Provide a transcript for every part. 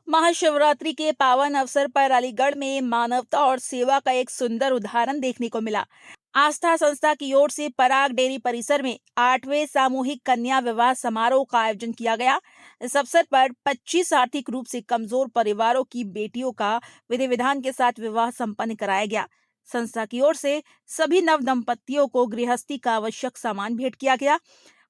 महाशिवरात्रि के पावन अवसर पर अलीगढ़ में मानवता और सेवा का एक सुंदर उदाहरण देखने को मिला। आस्था संस्था की ओर से पराग डेयरी परिसर में 8वें सामूहिक कन्या विवाह समारोह का आयोजन किया गया। इस अवसर पर 25 आर्थिक रूप से कमजोर परिवारों की बेटियों का विधि विधान के साथ विवाह संपन्न कराया गया। संस्था की ओर से सभी नव दंपतियों को गृहस्थी का आवश्यक सामान भेंट किया गया।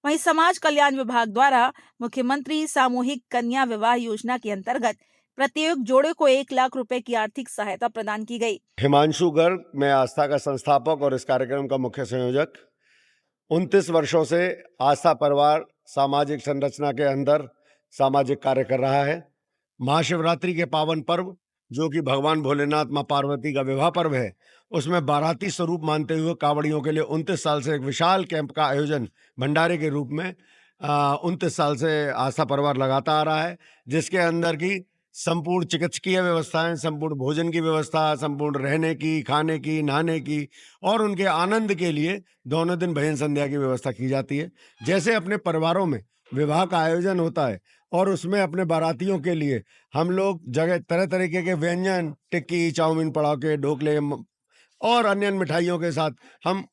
वहीं समाज कल्याण विभाग द्वारा मुख्यमंत्री सामूहिक कन्या विवाह योजना के अंतर्गत प्रत्येक जोड़े को 1 लाख रुपए की आर्थिक सहायता प्रदान की गई। हिमांशु गर्ग, मैं आस्था का संस्थापक और इस कार्यक्रम का मुख्य संयोजक। 29 वर्षों से आस्था परिवार सामाजिक संरचना के अंदर सामाजिक कार्य कर रहा है। महाशिवरात्रि के पावन पर्व, जो कि भगवान भोलेनाथ मां पार्वती का विवाह पर्व है, उसमें बाराती स्वरूप मानते हुए कांवड़ियों के लिए 29 साल से एक विशाल कैंप का आयोजन भंडारे के रूप में 29 साल से आस्था परिवार लगाता आ रहा है, जिसके अंदर की संपूर्ण चिकित्सकीय व्यवस्थाएं, संपूर्ण भोजन की व्यवस्था, संपूर्ण रहने की, खाने की, नहाने की और उनके आनंद के लिए दोनों दिन भजन संध्या की व्यवस्था की जाती है। जैसे अपने परिवारों में विवाह का आयोजन होता है और उसमें अपने बारातियों के लिए हम लोग जगह तरह तरीके के व्यंजन, टिक्की, चाउमीन, पड़ाके, ढोकले और अन्य मिठाइयों के साथ हम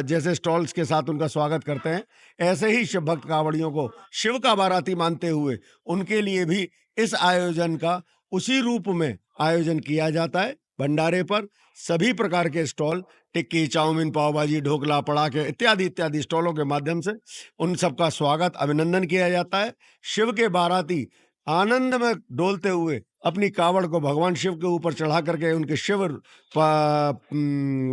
जैसे स्टॉल्स के साथ उनका स्वागत करते हैं, ऐसे ही शिव भक्त कांवड़ियों को शिव का बाराती मानते हुए उनके लिए भी इस आयोजन का उसी रूप में आयोजन किया जाता है। भंडारे पर सभी प्रकार के स्टॉल, टिक्की, चाउमीन, पाव भाजी, ढोकला, पड़ाके इत्यादि इत्यादि स्टॉलों के माध्यम से उन सबका स्वागत, अभिनंदन किया जाता है। शिव के बाराती आनंद में डोलते हुए अपनी कावड़ को भगवान शिव के ऊपर चढ़ा करके उनके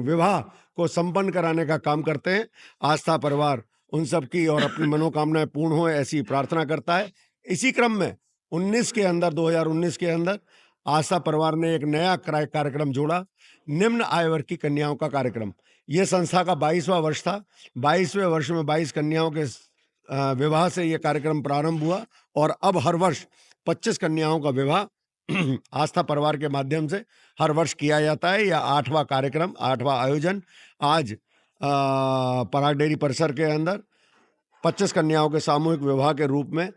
विवाह को संपन्न कराने का काम करते हैं। आस्था परिवार उन सब की और अपनी मनोकामनाएं पूर्ण हो ऐसी प्रार्थना करता है। इसी क्रम में 2019 के अंदर आस्था परिवार ने एक नया कार्यक्रम जोड़ा, निम्न आय वर्ग की कन्याओं का कार्यक्रम। ये संस्था का 22वां वर्ष था। 22वें वर्ष में 22 कन्याओं के विवाह से ये कार्यक्रम प्रारंभ हुआ और अब हर वर्ष 25 कन्याओं का विवाह आस्था परिवार के माध्यम से हर वर्ष किया जाता है। यह 8वां कार्यक्रम, 8वां आयोजन आज पराग डेयरी परिसर के अंदर 25 कन्याओं के सामूहिक विवाह के रूप में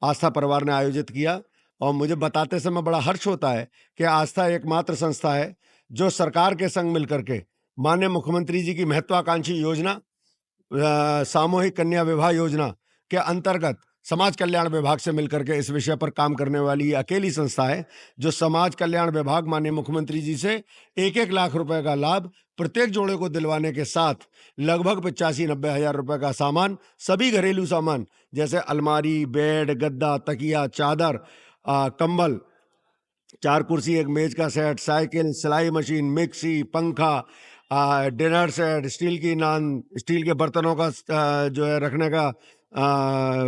आस्था परिवार ने आयोजित किया। और मुझे बताते समय बड़ा हर्ष होता है कि आस्था एकमात्र संस्था है जो सरकार के संग मिलकर के माननीय मुख्यमंत्री जी की महत्वाकांक्षी योजना सामूहिक कन्या विवाह योजना के अंतर्गत समाज कल्याण विभाग से मिलकर के इस विषय पर काम करने वाली ये अकेली संस्था है जो समाज कल्याण विभाग माननीय मुख्यमंत्री जी से 1-1 लाख रुपए का लाभ प्रत्येक जोड़े को दिलवाने के साथ लगभग 85-90 हजार रुपए का सामान, सभी घरेलू सामान जैसे अलमारी, बेड, गद्दा, तकिया, चादर, कंबल, 4 कुर्सी, 1 मेज का सेट, साइकिल, सिलाई मशीन, मिक्सी, पंखा, डिनर सेट, स्टील की नान, स्टील के बर्तनों का जो है रखने का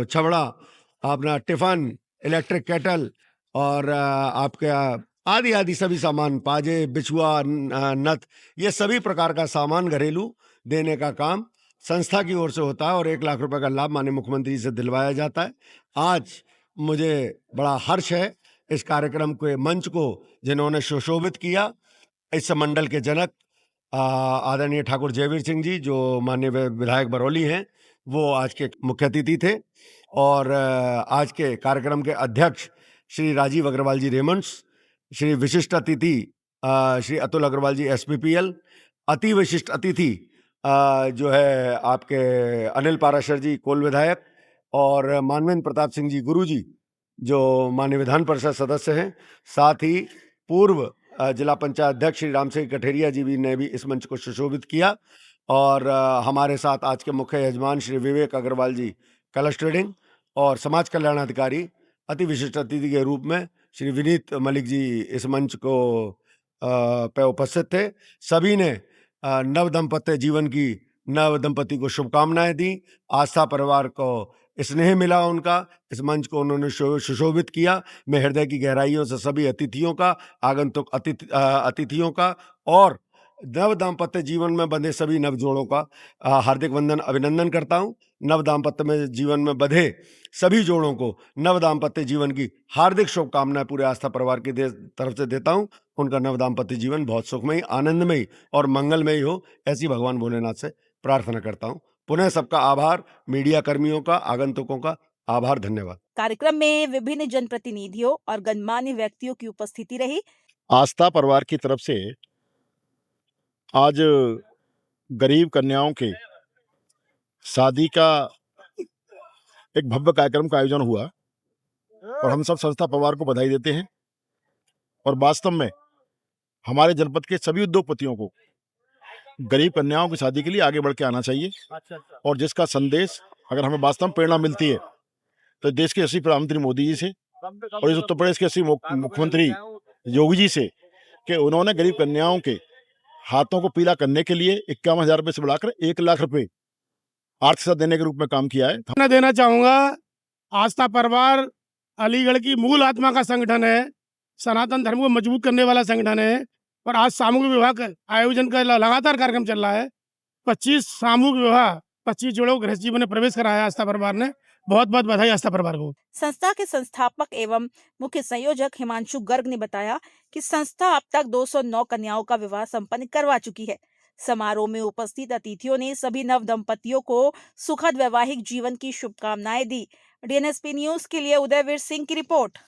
छबड़ा, अपना टिफन, इलेक्ट्रिक केटल और आपके आदि आदि सभी सामान, पाजे, बिछुआ, नथ, ये सभी प्रकार का सामान घरेलू देने का काम संस्था की ओर से होता है और 1 लाख रुपए का लाभ माननीय मुख्यमंत्री जी से दिलवाया जाता है। आज मुझे बड़ा हर्ष है इस कार्यक्रम के मंच को जिन्होंने सुशोभित किया। इस मंडल के जनक आदरणीय ठाकुर जयवीर सिंह जी, जो माननीय विधायक बरौली हैं, वो आज के मुख्य अतिथि थे। और आज के कार्यक्रम के अध्यक्ष श्री राजीव अग्रवाल जी रेमंड्स, श्री विशिष्ट अतिथि श्री अतुल अग्रवाल जी SPPL, अति विशिष्ट अतिथि जो है आपके अनिल पाराशर जी कोल विधायक और मानवेंद्र प्रताप सिंह जी गुरु जी जो माननीय विधान परिषद सदस्य हैं। साथ ही पूर्व जिला पंचायत अध्यक्ष श्री राम सिंह कठेरिया जी भी ने भी इस मंच को सुशोभित किया। और हमारे साथ आज के मुख्य यजमान श्री विवेक अग्रवाल जी कलश ट्रेडिंग और समाज कल्याण अधिकारी अति विशिष्ट अतिथि के रूप में श्री विनीत मलिक जी इस मंच को पे उपस्थित थे। सभी ने नव दंपत्य जीवन की नव दंपति को शुभकामनाएं दी। आस्था परिवार को स्नेह मिला उनका, इस मंच को उन्होंने सुशोभित किया। मैं हृदय की गहराइयों से सभी अतिथियों का, आगंतुक अतिथियों का और नव दाम्पत्य जीवन में बंधे सभी नवजोड़ों का हार्दिक वंदन, अभिनंदन करता हूं। नव दाम्पत्य में जीवन में बंधे सभी जोड़ों को नव दाम्पत्य जीवन की हार्दिक शुभकामनाएं पूरे आस्था परिवार की तरफ से देता हूं। उनका नव दाम्पत्य जीवन बहुत सुखमयी, आनंदमयी और मंगलमयी हो, ऐसी भगवान भोलेनाथ से प्रार्थना करता हूं। पुनः सबका आभार, मीडिया कर्मियों का, आगंतुकों का आभार, धन्यवाद। कार्यक्रम में विभिन्न जनप्रतिनिधियों और गणमान्य व्यक्तियों की उपस्थिति रही। आस्था परिवार की तरफ से आज गरीब कन्याओं के शादी का एक भव्य कार्यक्रम का आयोजन हुआ और हम सब संस्था परिवार को बधाई देते हैं और वास्तव में हमारे जनपद के सभी उद्योगपतियों को गरीब कन्याओं की शादी के लिए आगे बढ़ के आना चाहिए और जिसका संदेश अगर हमें वास्तव में प्रेरणा मिलती है तो देश के यशस्वी प्रधानमंत्री मोदी जी से और इस उत्तर प्रदेश के यशस्वी मुख्यमंत्री योगी जी से कि उन्होंने गरीब कन्याओं के हाथों को पीला करने के लिए 51,000 रुपये से बढ़ाकर 1 लाख रुपए आर्थिक सहायता देने के रूप में काम किया है। मैं देना चाहूँगा, आस्था परिवार अलीगढ़ की मूल आत्मा का संगठन है, सनातन धर्म को मजबूत करने वाला संगठन है और आज सामूहिक विवाह का आयोजन का लगातार कार्यक्रम चल रहा है। 25 सामूहिक विवाह 25 जोड़ों को गृहस्थ जीवन में प्रवेश कराया आस्था परिवार ने। बहुत बहुत बधाई आस्था परिवार को। संस्था के संस्थापक एवं मुख्य संयोजक हिमांशु गर्ग ने बताया कि संस्था अब तक 209 कन्याओं का विवाह संपन्न करवा चुकी है। समारोह में उपस्थित अतिथियों ने सभी नव दंपतियों को सुखद वैवाहिक जीवन की शुभकामनाएं दी। डीएनएसपी न्यूज के लिए उदयवीर सिंह की रिपोर्ट।